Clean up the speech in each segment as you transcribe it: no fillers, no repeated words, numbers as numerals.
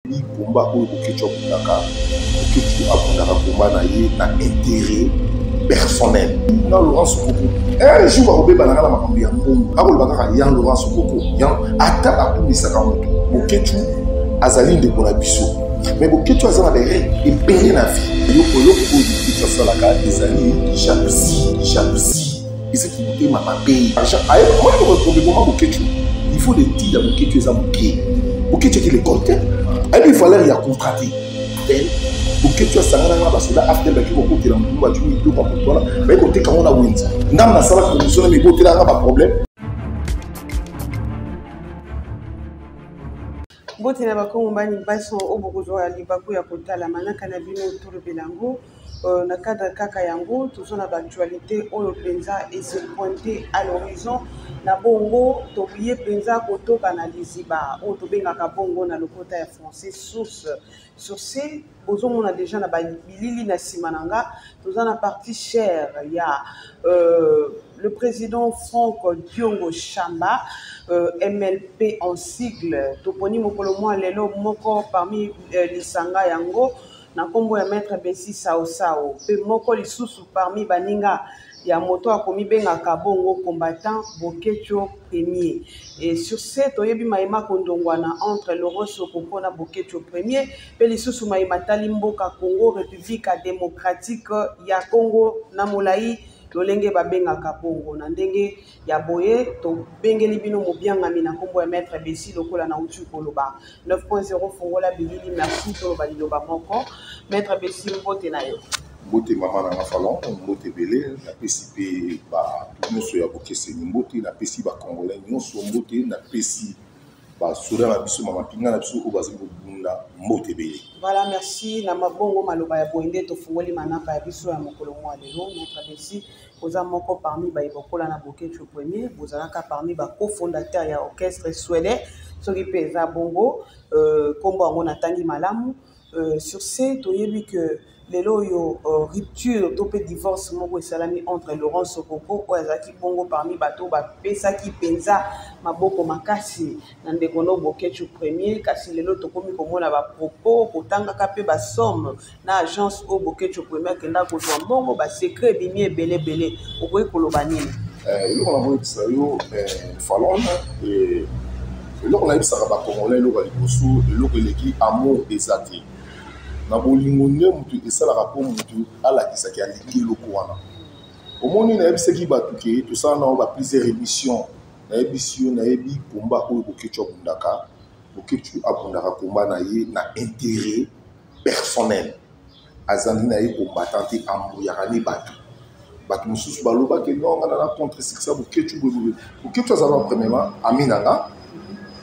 bi combat oyo boketu abundaka boketu abundaka combat na ye na intérêt personnel na Laurent Sokoko un jour bakobebana na makambo ya mbongo akolobaka kaka ya Laurent Sokoko ata bakumisaka moto boketu azali ndeko na biso mais boketu aza na berègle ebele na vie eloko oyo boketu asalaka ezali jalousie ezaki motema mabe moi boketu il faut le dire boketu eza moke boketu eki l'école te et puis il fallait y contrater boketu asangana na basoda after baki kokotela motu bajumi biloko ya motu wana bayekoteka ngo na wenzi ndambo nasalaka commission na mibotelanga baproblème. Bote na bakongo mbani baso obokozwa ya libaku ya kotala manaka na bino tolobelango na cadre kaka yango tozona d'actualité oyo penza et se pointer à l'horizon na bongo tobiye penza kotoka na liziba oyo tobengaka bongo na lokota ya français source on a déjà na bilili na simananga tozana partie chère ya le président Franck Diongo Chamba MLP en sigle toponi mokolo mwa lelo moko parmi lisanga yango na kombo ya maître Bessi Sao pe moko lisusu parmi baninga ya moto akomi bengaka bongo combattant Bokecho premier et sur cette oyebi maima kondongwana entre Laurent Sokoko na Bokecho premier pe lisusu maima tali mboka Congo République démocratique ya Congo na molai lolenge babengaka bongo na ndenge ya boye to bengeli bino mobiangami na kombo ya maître Bessi lokola na utu koloba 9.0 fongola bilili merci to baliloba moko maître Bessi mbote na yo mbote mama na falon mbote belé na pesi ba nyonso ya bokeseni mbote na pesi ba congolais nyonso mbote na pesi ba soda na biso mama pinga na biso o bazali bunda mbote belé. Voilà, merci na mabongo maloba ya boende to fungoli manaka ya biso ya mokolo mwa lelo maître Bessi oza moko parmi ba ibokola na Bokecho premier bozalaka parmi ba cofondateur ya orchestre Swele soki peza bongo kombo yango na tangi malamu sur ce toyebi que lelo yo rupture to pe divorce moko esalami entre Laurent Sokoko o azaki bongo parmi bato ba pesaki penza maboko makasi na ndeko no Bokecho premier kasi lelo tokomi komona ba propos kotangaka pe ba somme na agence o Bokecho premier kenda kozwa bongo ba secret bimi ebele okoyi koloba nini eloko na boyebisa yo falon eloko na yebisaka bacongolais eloko ya liboso eloko eleki amour eza te na bolingo nde mutu esalaka mpo mutu alakisaki alingi eloko wana omoni nayebisaki bato ke tosala nao ba plusieurs émission nayebisi yo nayebi komba oyo Bokecho abundaka komba na ye na intérêt personnel azali na ye combattant te ambuyaka ne bato mosusu balobaki non ngana na contre sikisa Bokecho azala premièrement ami na nga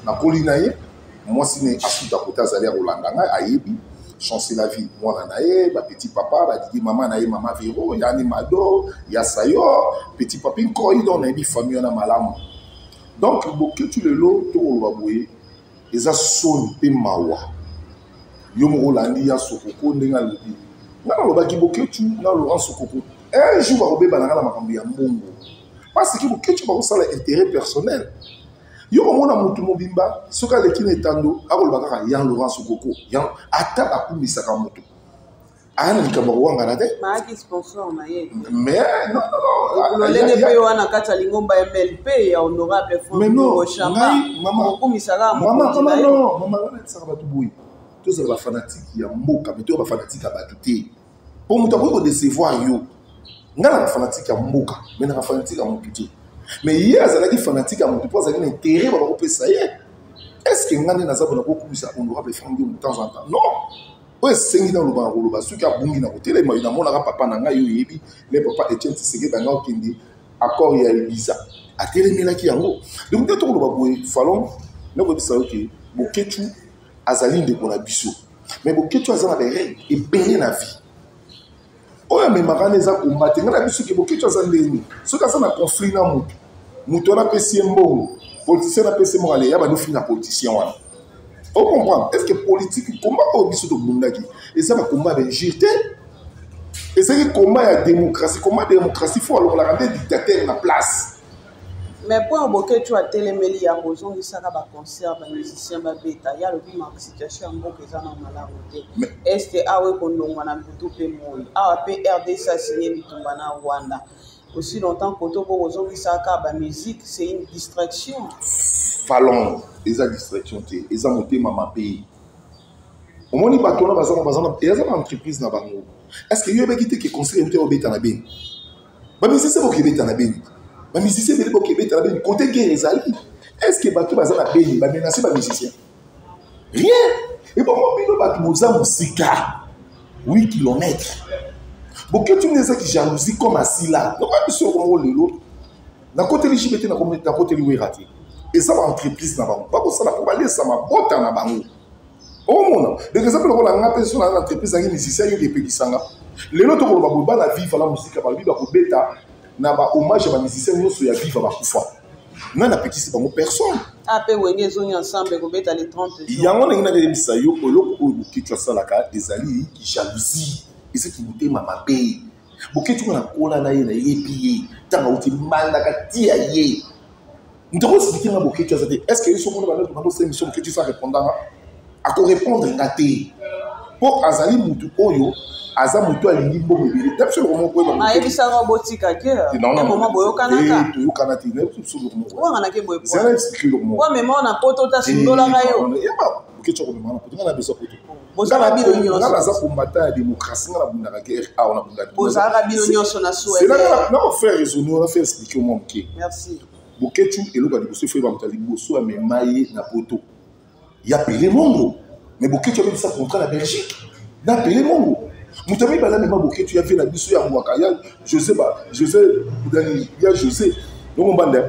nakoli na ye mwasi ne asuta kote azali ya kolanda ngai ayebi chancer la vie mwana na ye ba petit papa ba didi mama na ye mama Vero yani Mado ya sayo petit papa nkoi don na bi famille na malamu donc Bokecho lelo to ba boye eza soni pe mawa yo mo landi ya Sokoko ndenga lobi ngana lobaki Bokecho na Laurent Sokoko un jour bakobebana na makambo ya mbongo parce que Bokecho bakosala intérêt personnel yo komona mutu mobimba soka leki na etando akolobaka kaka ya Laurent Sokoko ya ata bakumisaka moto ana likambo wanga na te maaki sponsor na ye mais non lolenge pe wana kata lingomba MLP ya honorable Franck Chamba mama kumisaka mama tsaka batu boyi tous ba fanatique ya mboka mais to ba fanatique ya batu te pour mutu ko décevoir yo ngala ba fanatique ya mboka mais na ba fanatique ya motu te. Mais hier, azalaki fanatique à mon dépôt, azalaki un intérêt pour couper ça. Est-ce que ngane naza bona ko kumisa honorable Franck de temps en temps? Non. Ouais, sengi dans le ban roloba, ceux qui a bungi na côté, moi na mona papa na nga yo yebi, les papa Etienne Tshisekedi banga okindi accord ya Elisa. A telemela ki yango. Donc de to loba boy, falon, na ko bisa OK, Bokecho azali ndeko na biso. Mais Bokecho azana des règles et peine na vie. Oya me magane za combattre ngana biso ke Bokecho azandeni soki aza na conflit na mutu wana pesi mbongo politicien na pesi mbongo ale ya ba no fina politicien wana o comprendre est-ce que politique combat o biso to bundaki eza ba combat d'injurité ezali combat ya démocratie faut alors la rendre dictateur na place Mais pour un bouquet, tu as téléméli, il y a besoin de ça, concert, les musiciens, il y a le plus marqué situation, beaucoup de gens ont mal à voter. Est-ce que ah oui, qu'on a un peu de monde, ah PRD ça signé du Tumbana Rwanda. Aussi longtemps que tu as besoin de ça, la musique, c'est une distraction. Fallon, ils ont distraction, ils ont monté ma pays. Au moins, ils ont une entreprise dans Bango. Est-ce que vous avez quitté que conseil au Bétanabé? Les musiciens sont au Bétanabé. Les musiciens sont au Bétanabé. Côté guerre, est-ce que Batou Bazan a béni? Bah, menacé les musiciens. Rien. Et bon, moi, Batou Moza Moussika. 8 km. Bon, que tu me disais qui jalousie comme assis là. Donc, pas sur le lot. Dans côté LGBT, dans côté raté. Et ça, entreprise dans Bango. Pas pour ça, pour aller, ça m'a botte dans Bango. Oh mon, par exemple, on a appelé sur l'entreprise des musiciens qui payent sanga. Les autres on va la vivre la musique par lui va ko beta na ba hommage à musiciens nous sur ya vivre ba kufa. Na na petit c'est pas personne. Après wenye zoni ensemble ko beta les 30 jours. Il y a on na ngena bisa yo ko loko ki tu sala ka des alliés qui jalousie et ce qui bouté mama pay. Boké tu na kola na ye na yepié tanga uti manda ka tia ye. Ndoko sibiki na boké tu ça est-ce que ils sont pour dans cette émission que tu vas répondre à répondre à tes pour Azali Moutou Oyo, Azali Moutou Alingi Mbobili. T'as vu le roman quoi? Ah, il s'est robotique à guerre. Non, non, non. Boyo Kanaka. Boyo Kanaka, il n'est plus sur le roman. On a que boyo. C'est un expliqué le roman. Ouais, mais moi on a poto ta sindola rayo. Il y a pas. Ok, tu vois, on a besoin de poto. Bozara bilonyo. On a besoin de combattre la démocratie, on a besoin de la guerre. Ah, on a besoin de. Bozara bilonyo son assoé. C'est là, on a fait raisonner, on a fait expliquer au monde. Merci. Boketu et l'autre a dit que c'est fait dans le bosso à mes mailles na poto. Il y a payé Mongo. Mais Boketu a fait ça contre la Belgique. Il a payé Mongo. Moutami Bala même Boketu a fait la bisso à Mouakaya. José, il y a José. Donc on bande.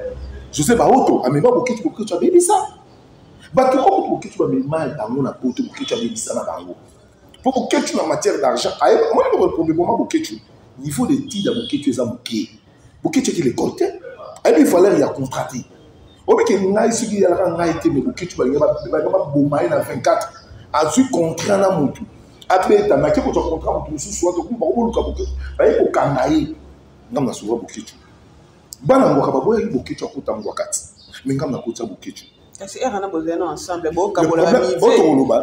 José Baoto a même Boketu a fait ça. Bah tu vois Boketu a mis mal dans mon poto. Boketu a fait ça dans Bango. Pour Boketu en matière d'argent, moi je le problème pour Boketu. Niveau de titres Boketu est à Boketu. Boketu qui les compte. Il fallait y a contraté. Au que n'a ce qui a été mais que tu vas bomber dans 24 a su contrat na mutu. Après ta maquette pour ton contrat mutu soit de coup ba luka boketu. Ba ko kangaye. Ngam na souvent boketu. Bana mboka ba boye boketu akota mwakati. Mais ngam na kota boketu. Est-ce que on a besoin ensemble bo kabola ba mi.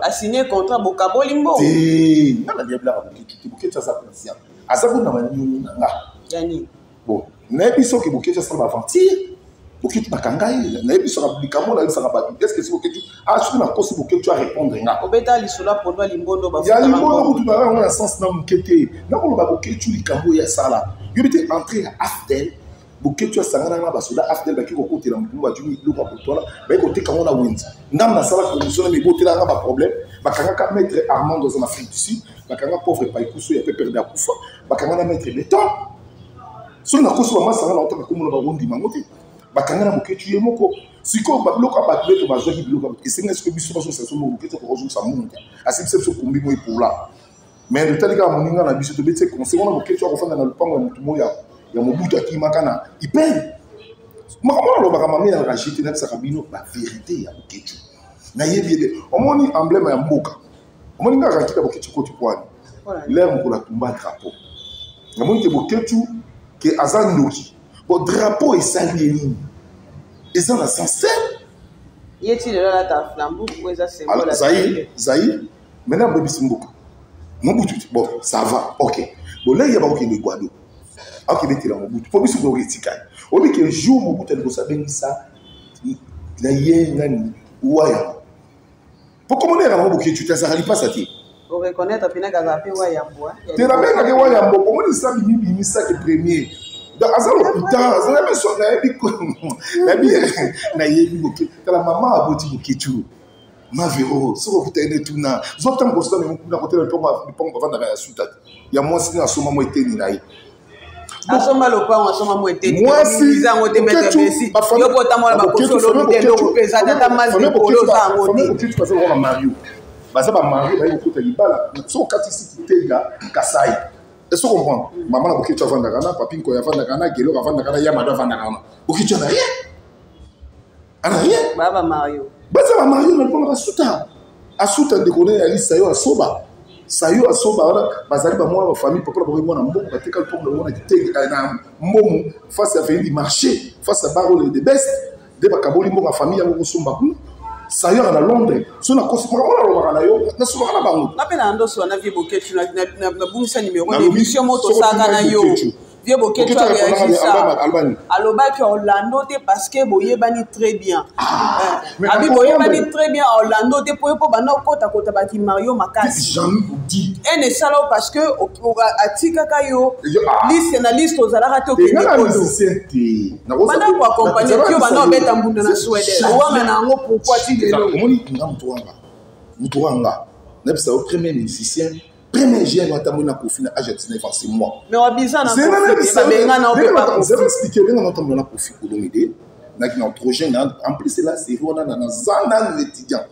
A signé contrat bo kabolimbo. Eh, na bien bla boketu. Boketu ça conscient. Asa ko na manu nga. Yani. Bon, na biso ke boketu ça va aventir. Boketu bakangai na biso ka bikamo na biso ka ba. Est-ce que c'est boketu a su na kosi boketu a répondre nga. Obeta lisula pour ba limbondo ba. Ya limbondo tu na na sens na mukete. Na ko ba boketu likambo ya sala. Yo bete entrer à Aftel. Boketu sangana na basoda Aftel ba ki ko kotela mutu ba jumi lo ka potola. Ba ko te kamo na winzi. Ngam na sala commission mais botela nga ba problème. Bakanga ka maître Armand dans en Afrique du Sud. Bakanga pauvre paikuso ya pe perdre akufa. Bakanga na maître béton. So na koso ba masanga na otaka komo na ba wondi mangote. Bakanga na boketu ye moko siko ba bloka ba beto ba zoki bloka esenga siko biso ba so saso mo boketu ko rozo sa munga asipse so kumbi mo ipola mais de talika moninga na biso to betse conseil on boketu ko fanda na lupango mutu moya ya mobutu akimaka na ipen makamo lo bakama mi na rajite na tsaka bino ba vérité ya boketu na yebi omoni emblème ya mboka omoni nga rakita boketu ko tipwani l'air ko la tumba drapeau omoni te boketu ke azandoki. Bon drapeau est salié. Et ça dans sens y a-t-il là ta flambeau ou ça c'est alors Zahir maintenant bébé Simboka mon bout bon ça va OK bon là il y a pas OK de Guado OK bête là mon bout faut biso ko retika au lieu que jour mon bout de ça ben ça la yengani waya pour comment on est mon bout que tu ça pas ça ti pour reconnaître pina gazape waya mbo te la même que waya mbo comment ça bimi ça que premier. Donc, azalo putain, azalo même son na bi na yebi boke. La maman a boti boketu. Ma véro, so vous tenez tout na. Zotam ko sta me na côté le pont avant na suite. Ya moi si na soma mo eteni na yi. Asoma lo pa asoma mo eteni. Moi si za ngote mettre Messi. Yo bota mo la ba koso lo te lo pesa tata mazi polo za ngote. Boketu parce que on Mario. Baza ba Mario ba ko libala. So katisi kitega Kasai. Est-ce que vous comprenez? Maman a beaucoup de choses à faire, papi a fait de faire, Gelo a fait de faire, Yamada a fait de faire. Beaucoup de choses à rien. À rien. Baba Mario. Baba Mario ne peut pas soutenir. À soutenir de connaître Alice Sayo à Soba. sayo asoba bazali ba moi famille papa ba moi na mbongo bateka le pombe na kiteka na mbongo face à venir du marché face à barole de best de ba kaboli mbongo famille yango kusumba ku sayo na Londres so na kosi kwa na na yo na soba na bango na pena ndo so na vie boketu na bungisa numéro d'émission moto saka na yo vie boketu a réagi ça alobaki Orlando te parce que boyebani très bien abi boyebani très bien Orlando te po bana kota bati Mario Makasi jamais dit ene sala parce que atika kayo liste na liste ozalaka te okende ko bana ko accompagner yo bana beta mbunda na Sweden wana na ngo pourquoi ti lelo omoni mutu wanga nebisa au premier musicien premier gène notamment na Kofi na âge de 19 ans c'est moi mais obisa na Kofi benga na opepa je vais expliquer benga notamment na Kofi Olomide na ki na anthrogen en plus là c'est rona na zana étudiant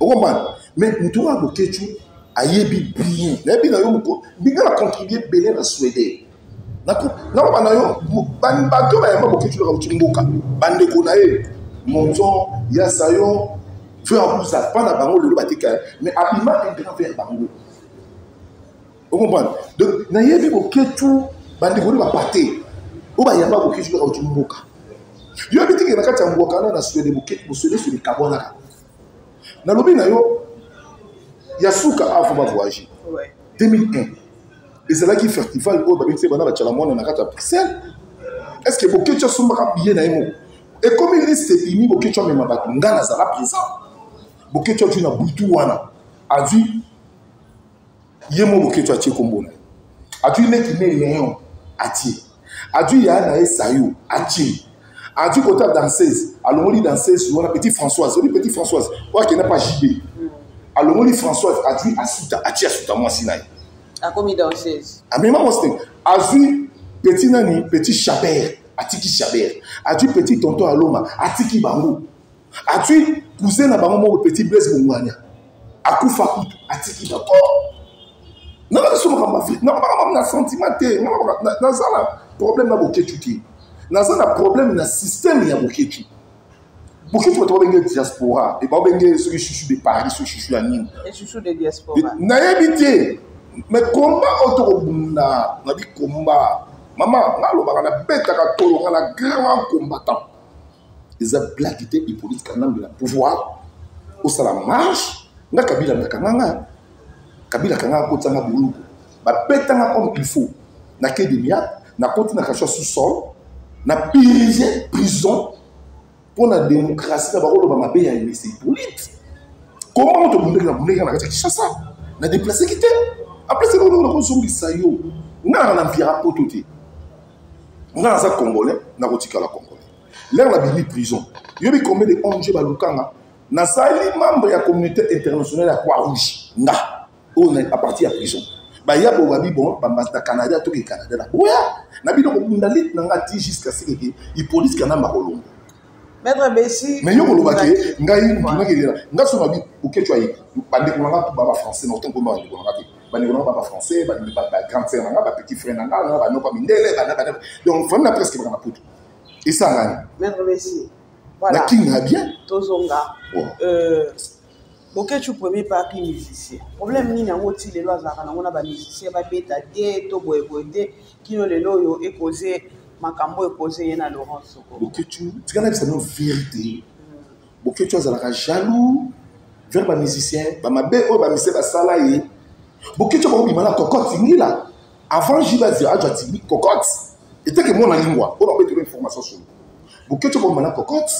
au comprendre mais mutu wa bokechu ayebi bien na bi na yo muko biga na contribuer belé na Suède na bana yo ban bato ba yamba bokechu la utimboka bande ko na e monzo ya sayo tu en plus ça pas na bango le batika mais abima intérêt vers bango vous comprenez donc na yebi bokechu bande ko ba paté o ba yamba bokechu la utimboka yo bitiki na kati ya mboka na Suède bokechu bo Suède sur le kabona na lobi na yo Yasuka a fait voyager. 2001. Et c'est là qu'il festival au Babin Sebana va chalamon na kata Bruxelles. Est-ce que Bokecho somba bien na emo? Et comme il s'est mis Bokecho même ba ngana za la présent. Bokecho tu na butu wana. A vu yemo Bokecho a tie kombo na. A vu mec ne léon a tie. A vu ya na esayo a tie. A vu côté danseuse, allons-y danseuse sur la petite Françoise, une petite Françoise. Quoi qui n'a pas JB. Alors, on dit Françoise a dit à moi Sinaï. A commis danseuse. A même moment, a vu petit nani, petit Chabert, a tiki Chabert, a dit petit tonton Aloma, a tiki Bango, a dit cousin à Bango, petit Blaise Mouania, a Koufa Koutou, a tiki Bango. Non, non, non, sentimenté, non, problème na bokechuki. Dans un problème na système ya bokechu. Pourquoi tu vas trouver une diaspora et pas bien ceux qui chouchou de Paris, ceux qui chouchou à Nîmes. Et chouchou de diaspora. Naïbité. Mais combat autobunda, na bi combat. Maman, na lo ba na beta ka tolo na grand combattant. Ils ont blaguité et politique quand même de la pouvoir. Au salam marche, na Kabila na kananga. Kabila kananga ko tsanga bulu. Ba beta na comme il faut. Na kedemia, na continue na kacha sous-sol, na piriser prison. Pour la démocratie, d'abord, on va m'appeler à une politique. Comment on te dit que la Kinshasa n'a déplacé qui était? Après, c'est qu'on a consommé ça. On a un empire à pototer. On a un Congolais, on a un Congolais. Là, on a mis prison. Il y a eu combien de ONG Balukanga? On a sali membre de la communauté internationale à Croix-Rouge. On est à partir de la prison. Il y a bon, Canada, tout le Canada. Oui, on a dit jusqu'à ce qu'il police Canada. Maître Bessi. Mais yo kolobake ngai mutunakelera ngaso mabi ukechwa yi bande kolanga baba français no tango bande kolanga te bande kolanga baba français bande baba grand frère nga ba petit frère nga ba no pa mindele bande donc vraiment presque bana putu et ça ngani Maître Bessi voilà la king a bien tozonga bokechu premier parti musicien problème ni na ngoti lelo azaka na ngona ba musicien ba beta de to boyeboyde kino lelo yo e causer makambo eposé na Laurent Soko. Bokechu, tu connais c'est une vérité. Bokechu azalaka jaloux vers les musiciens, ba mabe o ba musicien ba salaye. Bokechu ba obi mala cocotte ngila. Avant Jiba Zira Jati cocotte. Et que mon lingua, on a peut une information sur. Bokechu ba mala cocotte.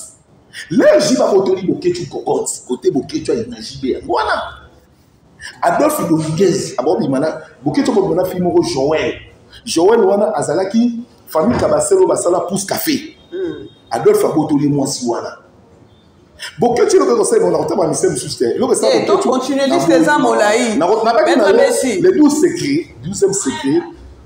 Là Jiba Botoli Bokechu cocotte, côté Bokechu a Jiba. Voilà. Adolphe Dominguez, abobi mala Bokechu ba mala film Joël. Joël wana azalaki famille Kabaselo basala pousse café. Adolphe Abotoli moi si wana. Bokechu le conseil on a retenu un système sustain. Le conseil donc continuer liste des amolaï. Les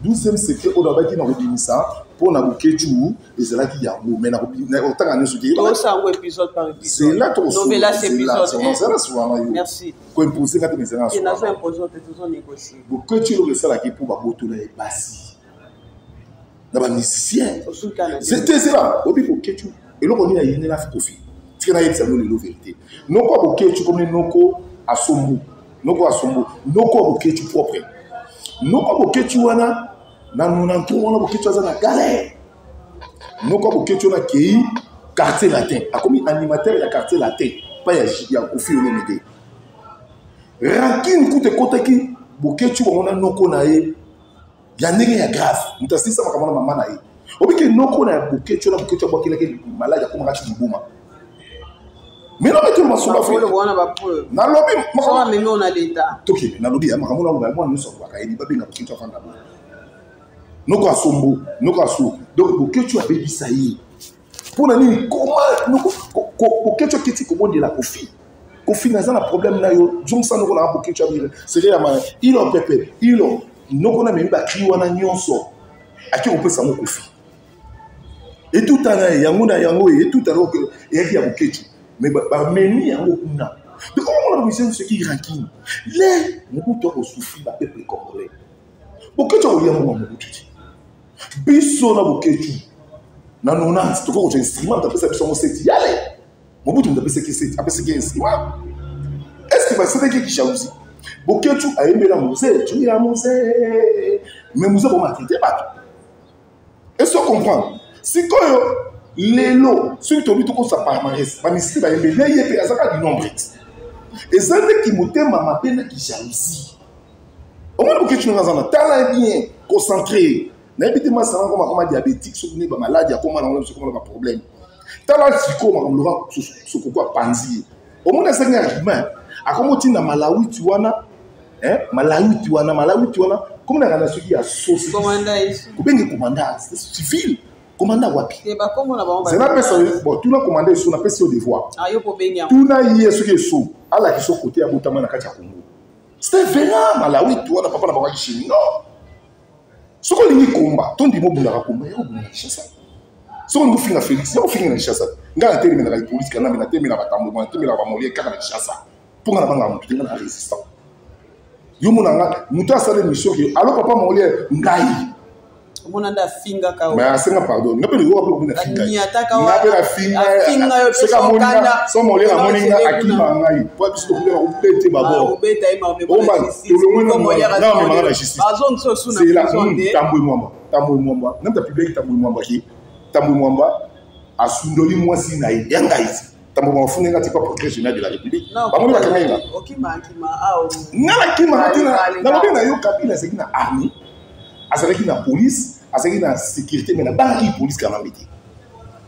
12e secret on a baki na robinisa pour na Bokechu et c'est là qu'il y a mais na autant en souci. Donc épisode par épisode. C'est là ton novelas épisode. Merci. Ko imposer quand mes erreurs. Qui n'a pas imposé toujours négocier. Bokechu le conseil là qui pour Abotoli est bassi. Dans musicien. C'était ça. Obi Bokechu. Et là on y a une la Kofi. Tu connais ça nous la vérité. Non pas Bokechu comme noko asombu. noko asombo noko boketu propre noko boketu wana na 93 wana boketu aza na galère noko boketu na kei quartier latin akomi animateur ya quartier latin pas ya Kofi Olomide rankine kute kotaki boketu wana noko na ye ya ndenge ya grave mutasisa makamona mama na ye obike noko na boketu na boketu abokilaki malade akomaka chibuma mais non mais tout le monde soit fait na lobby ça mais on a l'état toki na lobby makamona lo ba moi nous sommes ba kaidi ba benga boketu afanda ba noko asombo noko asu donc boketu abebisa ye pona nini comment boketu kiti kobondi la Kofi naza na problème na yo jongsa noko na boketu abire c'est ya ma ilo pepe ilo noko na memba kriwana nyonso aki opesa mo Kofi et tout ana yango na yango et tout alors que et ya boketu mais ba meni yango kuna de comment on a besoin de ce qui rankine les mobutu ko souffrir ba peuple congolais boketu o yango mobutu biso na boketu na 90 to ko instrument ta pesa biso mo seti yale mobutu nda pesa ki seti apesa ki instrument est-ce que va c'est qui jalousie boketu a aimé la musée tu ya musée mais musée ko matete ba est-ce que comprendre si ko lelo surtout bitu ko sa palmarès ba misisi ba aimé les yepe azaka du nombre et ça qui motema mapena ki jalousie au moins boketu na zana tala bien concentré n'habitez moi ça comme diabétique souvenez ba maladie à comment on a ce problème tala siko makamlora ce quoi panzi au moins ça ngaki argument a comment tinda Malawi tuwana Malawi tuwana comme na kana soki ya sauce commandant ici ko bengi commandant civil commandant wapi et ba comme na ba c'est la personne bon tout na commandant sur na pesi au devoir ayo ko bengi tout na yé ce qui est sous ala ki so côté ya botama na kati ya Congo c'était vraiment Malawi tuwana papa na ba ki chini non soko lingi komba tondi mo bunda komba yo bunda chasa soko ngo finga Félix yo finga na chasa ngala tele na police kana na tele na batambo na tele na ba molie kaka na chasa pour na banga mutu na résistant yo mona nga mutu asale mission ke allo papa molie ngai mona nda finga ka mais asenga pardon ngape yo apo bunda finga ngape la finga yo seka moninga so molie na moninga akima ngai po biso ko na upete babo ubeta ima me ko na me na justice bazon so suna c'est la tambo mwamba namta public tambo mwamba ki tambo mwamba asundoli mwasi na yanga ici tambo mwamba funenga tipa procureur général de la république bamoni bakangainga okima ao ngala kima katina na bobe na yo kabila seki na army azalaki na police azalaki na sécurité mais na banki police kana miti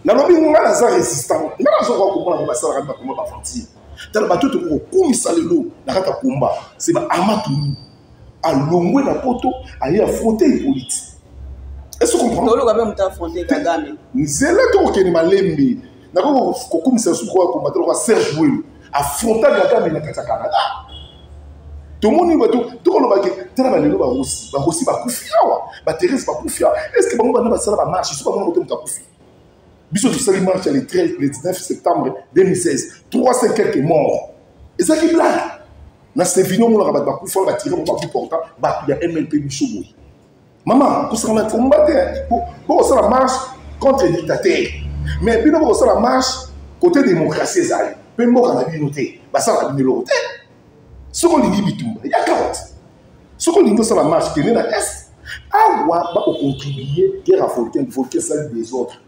na lobi ngala za résistant ngala zo ko komona ba sala ba komona ba fanti tala bato to ko komisa lelo na kata komba c'est ba amatu alongwe na poto aye affronter Hippolyte. Est-ce que vous comprenez? Tolo gabe muta affronter Kagame. Nzela to keni malembe. Na ko komisa su ko combattre ko Serge Bouel affronter Kagame na kata Canada. To moni bato to ko lobaki tala ba lelo ba Russie ba kufiawa ba Thérèse ba kufia. Est-ce que bango bana ba sala ba marche su ba mona ko muta kufi. Biso to sali marche le 19 septembre 2016. 300 quelques morts. Et ça qui blague. Na Sévignon on a bakufa ba tirer ba important ba ya MLP Bichobo. Maman, pour ça on a combattu pour ça la marche contre les dictateurs. Mais puis pour ça la marche côté démocratie ezali. Pe mboka na binoté, ba ça la binoté. Soko lingi bitumba, ya 40. Soko lingi ça la marche qui est na est. Awa ba ko contribuer guerre africaine, volker celle des autres.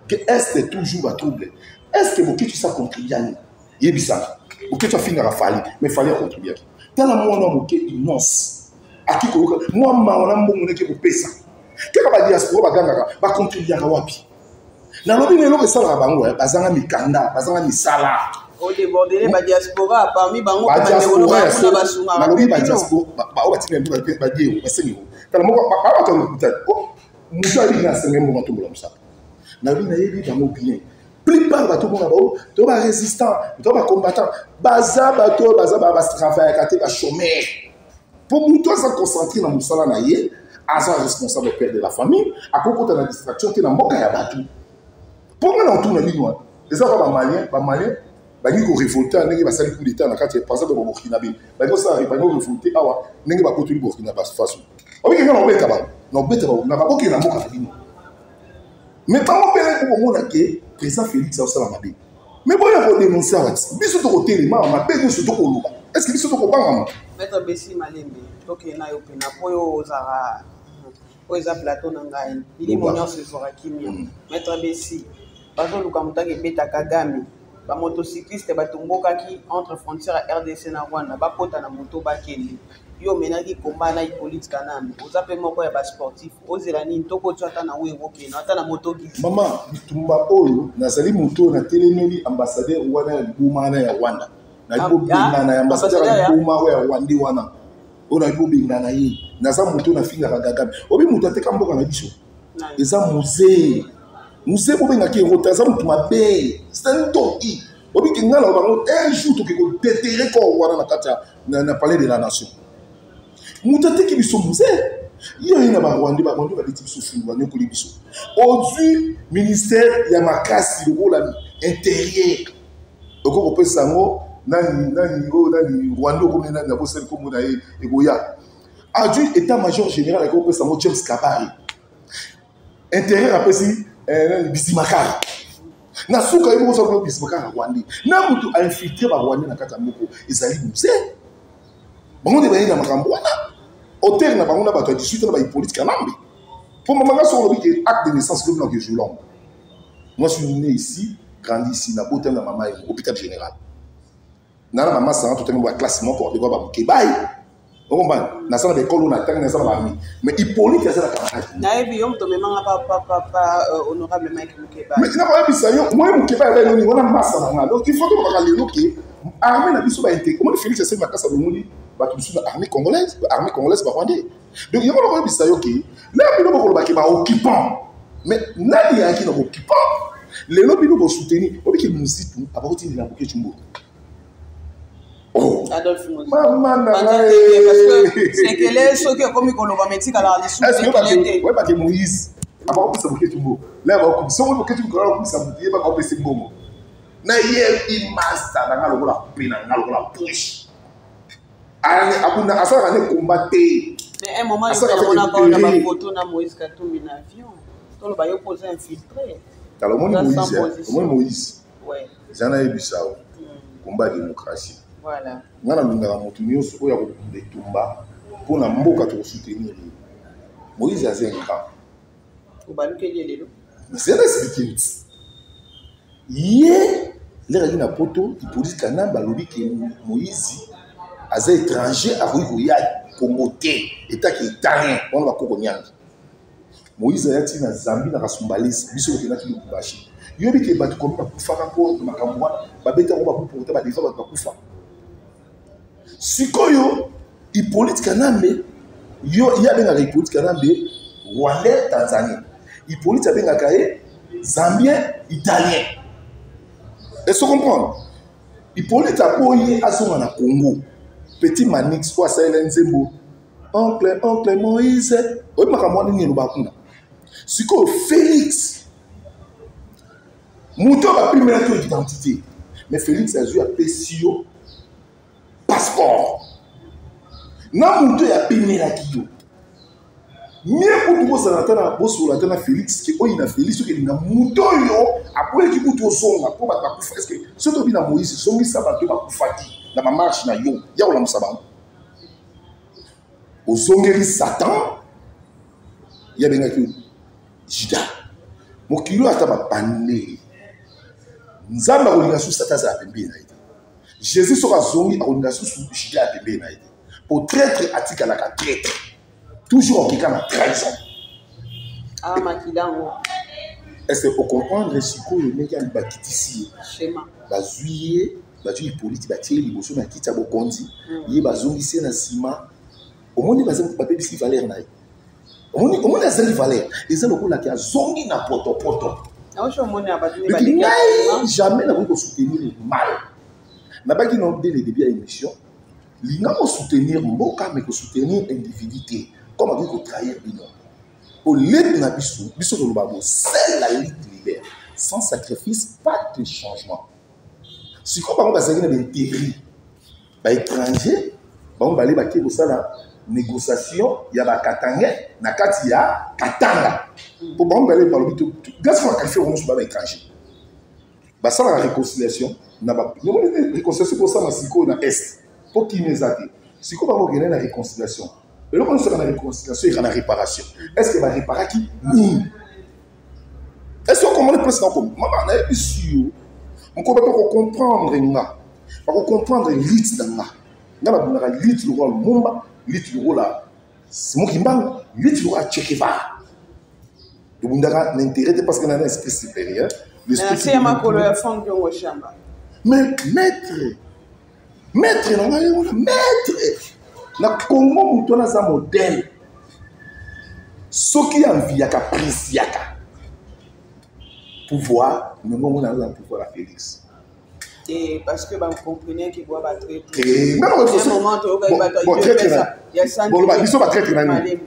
Que est est toujours ba trouble. Est-ce que bokitu ça contribue à yebisa? Ok, tu as fini à Fali, mais il fallait contribuer. Dans la moindre moquette, il nonce. À qui moi, on a un bon monnaie qui peut payer ça. Qu'est-ce que la diaspora va contribuer à Wapi? Dans le pays, il y a ça, bazanga mikanda, bazanga misala. Au débordé, la diaspora, parmi bango, la diaspora, la diaspora, on va tirer un peu de badie, on va se dire. Dans le moment, on va te le Moussa, il y a un certain moment, tout le monde. Dans le pays, il y a bien. Plupart bateau bon là-bas, tu vas résistant, tu vas combattant, baza bateau, baza ba travail, kate ba chômeur. Pour nous tous se concentrer dans musala na ye, asa responsable de père de la famille, à côté de la distraction, tu na mboka ya bateau. Pour moi on tourne la ligne, les gens ba malien, ba ni ko révolter, nenge ba sali coup d'état na kati par exemple au Burkina Faso. Ba ko ça ba no révolter awa, nenge ba kotu Burkina Faso. Obi ke na obeta ba, na ba ko ke na mboka na ligne. Mais pas mon père pour mon accueil, président Félix a aussi la mabé. Mais bon, il faut dénoncer à Wati. Mais surtout au téléma, on a payé ce tout au Louba. est-ce que biso tokobanga Maître Bessi Malembe tokena yo pena po yo ozara po eza plateau na ngai bilimo nyonso ezwaka kimia. Maître Bessi bazoluka moto akebeta Kagame bamotocycliste batombokaki entre frontière ya RDC na Rwanda bakota na moto bakende yo menaki komba na Hippolyte Kanambe oza mpe moko ya basportif ozela nini tokotio ata na oyo ekokena ata na moto gisi mama bitumba oyo nazali moto na telemeli ambassadeur wana ya libuma na ya Rwanda na libobengana ya ambassadeur ya libuma oyo ya Rwanda wana oyo na libobengana ye naza moto na finga Kagame obi moto ateka mboka na biso eza musée musée bobengaki erota eza moto mabe c'est un toki obi kingala bango un jour tokeko déterrer ko wana na kati na palais de la nation moto ateki biso musée il y a un Rwandais qui a dit au-dessus ministère il y a ma casse le intérieur donc on peut sango nani Rwanda comme nani na bossel comme na egoya adjoint état-major général on peut sango James Kabari intérieur après si Bisimakara na suka ibo so Bisimakara Rwandais na mutu a infiltré ba Rwandais na kata moko ezali musée bango de baina makambo wana auteur na bango na bato 18 na ba Hippolyte Kanambe pour maman sur le que acte de naissance comme que je l'homme moi je suis né ici grandi ici na botem na maman au hôpital général na la maman ça tout temps ba classe moko de ba Mukebai on comprend na ça de école na tang na ça ba mi mais Hippolyte ça la camarade na ebi yom to memanga papa honorable Mike Mukebai mais na ba bisa yo moi Mukebai ba ni wana massa na donc il faut que ba le loke armée na biso ba intégré comment Félix essaie ma casse lumuli armée congolaise ba Rwandais donc il y a pas de bisayo qui là bino boko ba ki ba occupant mais nani ya ki na occupant les lobby no soutenir obi ki musitu aboti ni na boke chumbo oh Adolphe maman na parce que c'est que les ceux qui comme koloba metika la lisou est-ce que ouais pas que Moïse abako sa boke chumbo là ba ko so boke chumbo ko sa boke ba ko pese mbongo na ye i master na ngalo la pena ngalo la push abuna asala ne combattre mais un moment on a encore la photo na Moïse Katumbi na avion to le bayo poser infiltré alors Moïse ouais zana ebisao combat démocratie voilà ngana lungaka motu nyonso oyo akokunda etumba mpona mboka tokosoutenir Moïse aza grand obalukeli lelo c'est expliqué ye leraki na poto Hippolyte Kanambe alobi ke Moïse aza étranger akoki koya Congo te etaki italien wana bakoko nyangi Moïse ayati na Zambie na kasumbalisi biso lokendaki Lubumbashi yobi ke bato komi bakufaka mpo makambo wana babetaka bakuporte badefa bato bakufa sikoyo Hippolyte Kanambe yo ye abengaka Hippolyte Kanambe Rwandais Tanzanien Hippolyte abengaka ye Zambien Italien est-ce que vous comprenez Hippolyte aboye azonga na Congo petit Manix kwa Sahel Nzembo oncle Moïse oyi makambo nini lo bakuna siko Félix muto ba primera to identité mais Félix a joué à Pesio passeport na muto ya primera kiyo mie kutu ko sanatana boso la tana Félix ki oyi na Félix ke linga muto yo apoye ki kutu osonga po ba kufa est-ce que soto bi na Moïse songi sa ba to ba kufaki na ma marche na yo ya ola musaba ozongeli Satan ya benga ki Juda mokilo ata ba bande nzamba kolinga su Satan za pembe na ite Jésus soka zongi akolinga su Juda pembe na ite pour traître atika la traître toujours en la trahison ah makidango est-ce que pour comprendre ce que le mec a bakiti ici schéma bazuye batu Hippolyte batie liboso na kiti ya bokonzi ye bazongisi na sima omoni bazangi papier bisi valeur na ye omoni azangi valeur eza lokola ki azongi na poto aosho omoni abatu ni baleki jamais na ko soutenir le mal na baki no dès le début de l'émission linga ko soutenir mboka mais ko soutenir individualité comme avec ko trahir bino au lieu na biso to lobabo c'est la lutte libère sans sacrifice pas de changement. Si on parle d'intérêt, les étrangers, on va aller à la négociation, il y a Katanga, il y a Katanga. Pour on aller parler de grâce à la qualification, on va étranger. Ça la réconciliation, la réconciliation pour ça, c'est qu'on a est. pour qui nous a dit. Si on va gagner la réconciliation, et là, on sera dans la réconciliation, il y a la réparation. Est-ce qu'il va réparer qui? Oui. Est-ce qu'on comprend le président comme maman, on est sûr. On peut comprendre nga. On comprendre l'élite d'anga. Nga la bonne l'élite le roi Lumumba, l'élite le roi Simon Kimbangu, l'élite le roi Che Guevara. Le bundara n'intéresse parce qu'il a un esprit supérieur. C'est ma couleur fond de Wachamba. Mais maître, na Congo mutona za modèle. Soki envie yaka prise yaka. Pouvoir, nous avons un pouvoir à Félix. Et parce que vous comprenez qu'il doit battre. Et non, moment il va il y a ça. Bon, ils sont pas très très.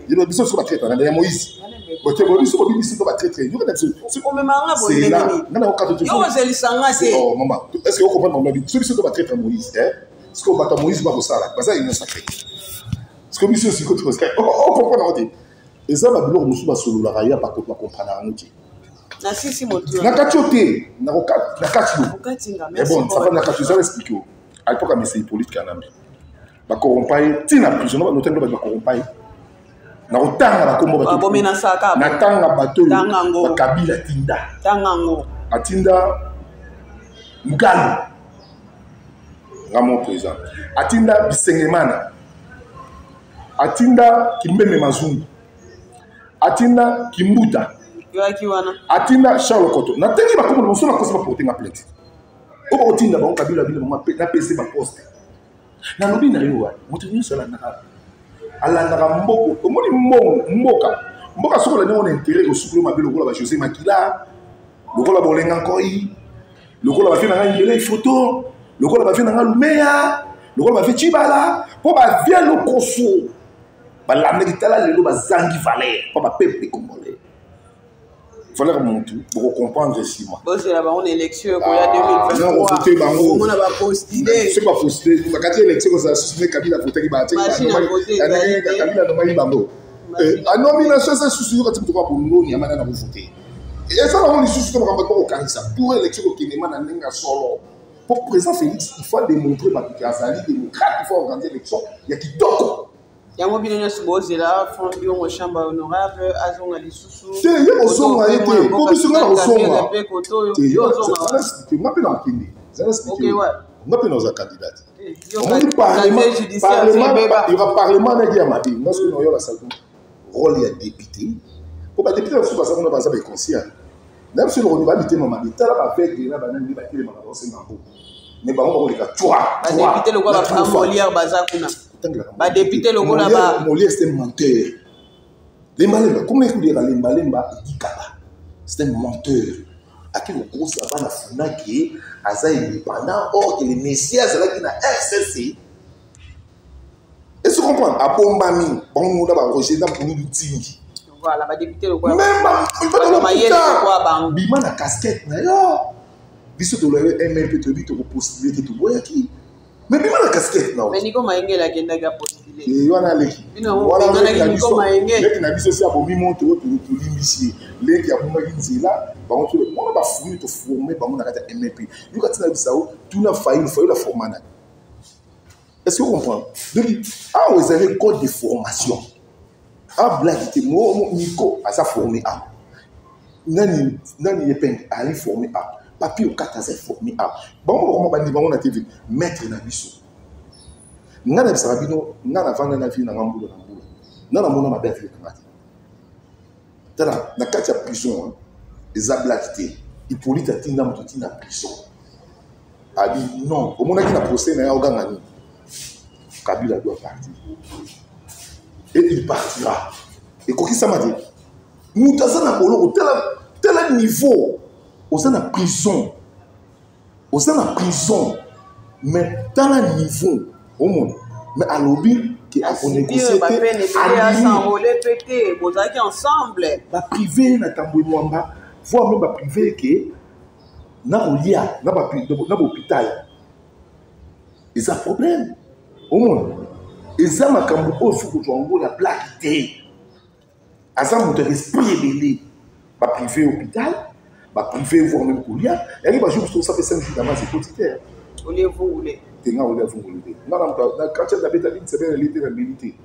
Ils sont pas très très. Il y a Moïse. Bon, ils sont pas très très. C'est comme maman bon. C'est là. Non, au cas de yo zeli sanga c'est. Oh maman, est-ce que vous comprenez maman? Ceux qui sont pas très très Moïse, hein? Est-ce que battre Moïse va au sala? Parce que il est sacré. Est-ce que monsieur aussi contre ça? On comprend on dit. Et ça va bloquer nous sur solo la raya pas comprendre en outil. Na sisi motu. Na kachote, na kacho. Mais bon, ça va na kacho, ça explique. À l'époque à monsieur Hippolyte Kanambe. Ba corrompaye, tina prison, ba notengo ba corrompaye. Na otanga ba kombo ba. Bomena saka. Na tanga bato. Ba kabila tinda. Tangango. Atinda Mugalo. Ngamo président. Atinda Bisengemana. Atinda Kimbeme Mazungu. Atinda Kimbuta. Atinda Charles Koto. Na tengi ba komo na sona kosa ba porter nga plainte. O otinda ba kabila bila mama na PC ba poste. Na lobi na yo wa. Moto ni sala na alanda ka mboko. Omoni mboka soko la ne intérêt au sukulu mabelo ko la ba José Makila. Lokola ba olenga nkoi. Lokola ba fina nga ngele photo. Lokola ba fina nga lumeya. Lokola ba fi chibala. Po ba via lo koso. Ba la meditala lelo ba zangi valeur. Po ba peuple congolais. Il fallait remonter pour comprendre ici. Bon, c'est là-bas, on est élection, il y a 2023. Non, on votait, on a pas postulé. C'est pas postulé. La quatrième élection, ça a soutenu Kabila voté qui battait. Kabila n'a pas eu bambo. En nomination, c'est soutenu quand tu vois pour nous, il y a maintenant à voter. Et ça, on est soutenu comme rapport au Kanisa. Pour l'élection au Kénéma, dans l'Enga solo. Pour président Félix, il faut démontrer qu'il y a des démocrates, il faut organiser l'élection. Il y a qui d'autre. Il y a un mobile de là, Fondion au chambre honorable, Azon à l'Issoussou. C'est il y a aussi un été, comme si on a aussi un. Tu m'appelles en Kindi. Ok, ouais. On m'appelle nos candidats. On dit parlement, il y aura parlement à dire ma vie. Moi, ce que nous avons la salle, rôle il y a député. Pour les députés, on va pas ça conscient. Même si le renouveau député m'a dit, ça va faire des bananes, il va tirer ma c'est mambo. Mais bah on va les gars, toi. Député le quoi va Molière Bazakuna. Ba député le gars là-bas. Molière c'est un menteur. Les malemba, comment est-ce que les malemba c'est un menteur. À quel moment ça va la funa qui est indépendant or que les messieurs c'est là qui n'a RCC. Est-ce que vous comprenez? À Bombami, bon on a rejeté dans pour nous tingi. Voilà, ba député le quoi. Même il va dans le quoi bima na casquette na yo. Biso to le MLP to bito ko postuler to boya ki. Mais bima na casquette na. Mais niko maenge la kenda ga postuler. Et wana leki. Voilà niko maenge. Leki na biso si abomi monte to limbisie. Leki ya bomba kinzela, ba on to on ba fouiller to former ba mon na kata MLP. Yo katina bisao, tout na failli la formana. Est-ce que vous comprenez? Donc, vous avez un code de formation. Ah, blague, moi, Nico, à sa formé à. Nani est à formé à. Papier au 14 formé à. Bon, on va dire, on a été maître dans l'issue. Nana Sarabino, Nana Vanda na vie na Ramboula. Nana Mona ma belle fille. Tala, na katia prison, les ablaqués. Hippolyte a tinda mototi na prison. A dit non, au moment qui n'a procès, n'a pas gagné. Kabila doit partir. Et il partira. Et quoi qu'il ça m'a dit, nous avons tel niveau, au sein de la prison, mais dans le niveau, au monde, mais à l'objet, qui a négocié, ensemble. La privée, n'a pas Mwamba, voire même la privée qui n'a pas l'hôpital. Et ça problème. Au monde. Et ça m'a cambo au fou que la plaque était. À ça, mon esprit est mêlé. Pas privé hôpital, pas privé voire même coulia. Et il va juste ça fait 5 jours d'avance, c'est quotidien. Vous voulez. tenga on est fongolité na quartier d'habiter la c'est bien l'élite la milité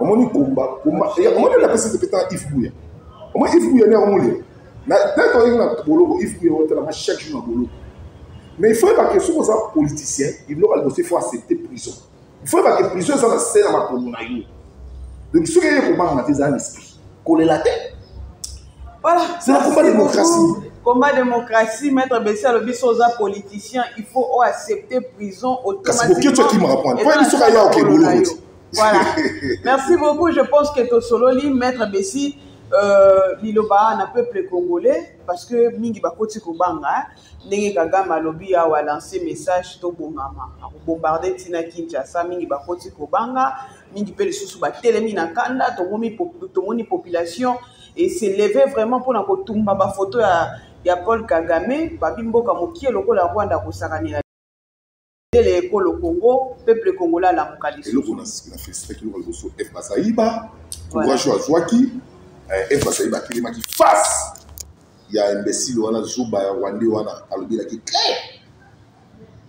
au moins combat et au moins la personne de pétant Yves Bouya au moins Yves Bouya n'est pas molé na d'accord il na bolo Yves Bouya on tellement chaque jour na bolo mais il faut pas que ce soit politicien il faut accepter prison il faut pas que prison ça la scène à ma commune donc ce que il faut pas mettre dans l'esprit coller la tête voilà c'est la combat démocratie. Combat démocratie, maître Bessia, le bisoza politicien, il faut accepter prison automatiquement. Voilà. Merci beaucoup. Je pense que Tosololi, maître Bessi, Liloba, un peuple congolais, parce que Mingi Bakoti Kubanga, Nengi Kagama Lobi a lancé message to Bongama, a bombardé Tina Kinshasa, Mingi Bakoti Kubanga, Mingi Pele Susuba, Telemina Kanda, Tomoni population, et s'est levé vraiment pour la Kotumba photo à. Il y a Paul Kagame, Babimbo Kamoki, le Rwanda, Kosarani, le Congo, peuple congolais, la Mokali. Et le Rwanda, a fait c'est que le Rwanda, F. Basaïba, courageux à Zouaki, F. Basaïba, qui est face. Il y a un imbécile, Zouba, Rwandais, Alobi, qui est clair.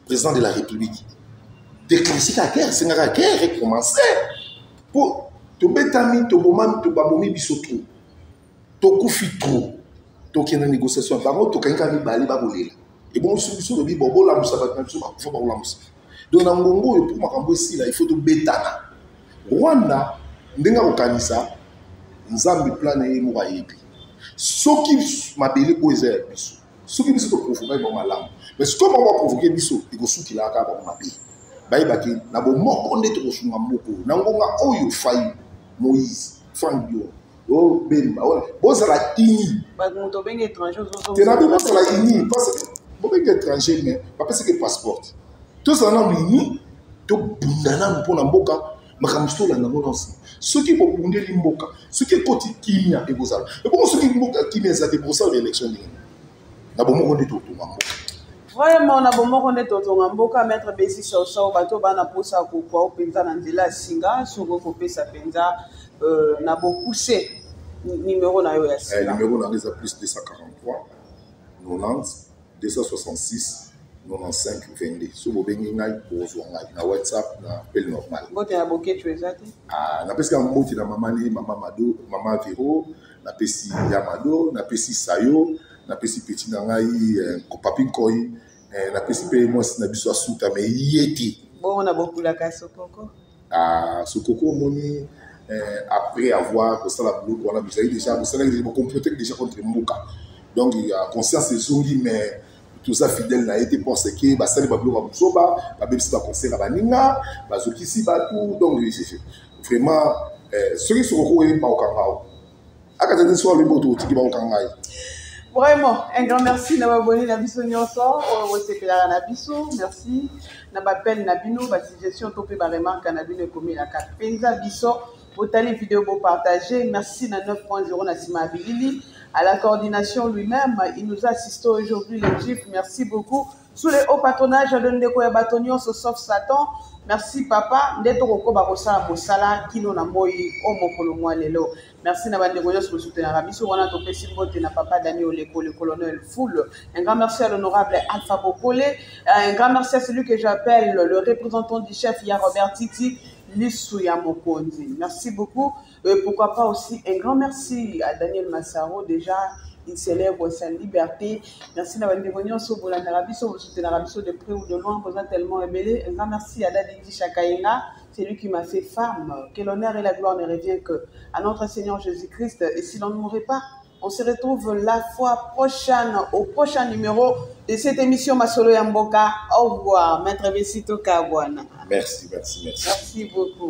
Président de la République. Déclencher la guerre, c'est la guerre recommencer. Pour te bétami, te boman, te babomi, bisotrou. Te koufi trop. Donc, il y a une négociation. Par contre, il y a une négociation. Et bon, si vous avez dit, bon, la moussa, il faut pas la moussa. Donc, dans le Congo, il faut que bétana. Rwanda, ndenga okanisa, nzambi plan et mourayebi. Ce qui m'a belé pour les airs, ce qui me provoquer mon malam. Mais ce que m'a provoqué, il faut soutenir la carte pour ma vie. Baïbaki, n'a bon mort on est au chou moko. N'angonga oyo failli Moïse, Fangio. Oh, Bemba, bon, ça la ini. Tu n'as pas ça la ini, parce que bon, étranger, mais parce que passeport. Tout ça, on a ini, tout bundana pour n'amboka, ma kamsto la n'amolance. Ceux qui vont bunder l'imboka, ceux qui côté kimia et vous allez. Mais bon, ceux qui mboka kimia, ça pour ça l'élection. N'a bon on est tout mamboka. Vraiment, on a bon on est tout mamboka, mettre Bessi sur ça, au bateau, bana posa quoi, au penza nandela singa, sur le copé sa penza, n'a beaucoup poussé. Numéro na yo ya sila. Numéro na les plus 243 90 266 95 22. So bo bengi ngai ko zo ngai na WhatsApp na appel normal. Bote na boke tu ezate? Na pesi ka mboti na mama ni mama Mado, mama Vero, na pesi Yamado, na pesi Sayo, na pesi petit na ngai ko papi koi, na pesi pe mo na biso asuta me yeti. Bon na beaucoup la kaso koko. Sokoko moni après avoir posté la boulot, on a déjà complété déjà contre Mouka. Donc il y a conscience de Zongi, mais tout ça fidèle n'a été pensé que bah ça les bablo va bosoba, bah même si va concert à Baninga, bah zoki si bah tout, donc vraiment ceux qui sont au pas au Kangao. Akatene soit le moto qui va au Kangai. Vraiment, un grand merci d'avoir abonné la biso nyonso, o sepela na biso, merci. Na bapel na bino, ba suggestion topé ba remarque na bino comme la carte. Penza biso Botali vidéo pour partager. Merci na 9.0 Nassima Abilili. À la coordination lui-même, il nous a assisté aujourd'hui les GIF. Merci beaucoup. Sous les hauts patronages de Ndeko Yabatonio, sauf Satan. Merci papa. Ndeto Roko Bakosala Bosala, Kino Namoyi, Omokolo Moalelo. Merci Nabandegoyos pour soutenir la mission. On a topé Simbote na papa Daniel Oleko, le colonel Foul. Un grand merci à l'honorable Alpha Bokole. Un grand merci à celui que j'appelle le représentant du chef, Yann Robert Titi. Lissouya Mokonzi. Merci beaucoup. Pourquoi pas aussi un grand merci à Daniel Massaro. Déjà, il célèbre sa liberté. Merci d'avoir été venu sur l'Arabiso, vous soutenez l'Arabiso de près ou de loin, vous êtes tellement aimé. Un grand merci à Dadidi Chakaïna. C'est lui qui m'a fait femme. Que l'honneur et la gloire ne reviennent que à notre Seigneur Jésus-Christ. Et si l'on ne mourrait pas, on se retrouve la fois prochaine, au prochain numéro de cette émission Masolo Yamboka. Au revoir, Maître Besito Kabwana. Merci, merci, merci. Merci beaucoup.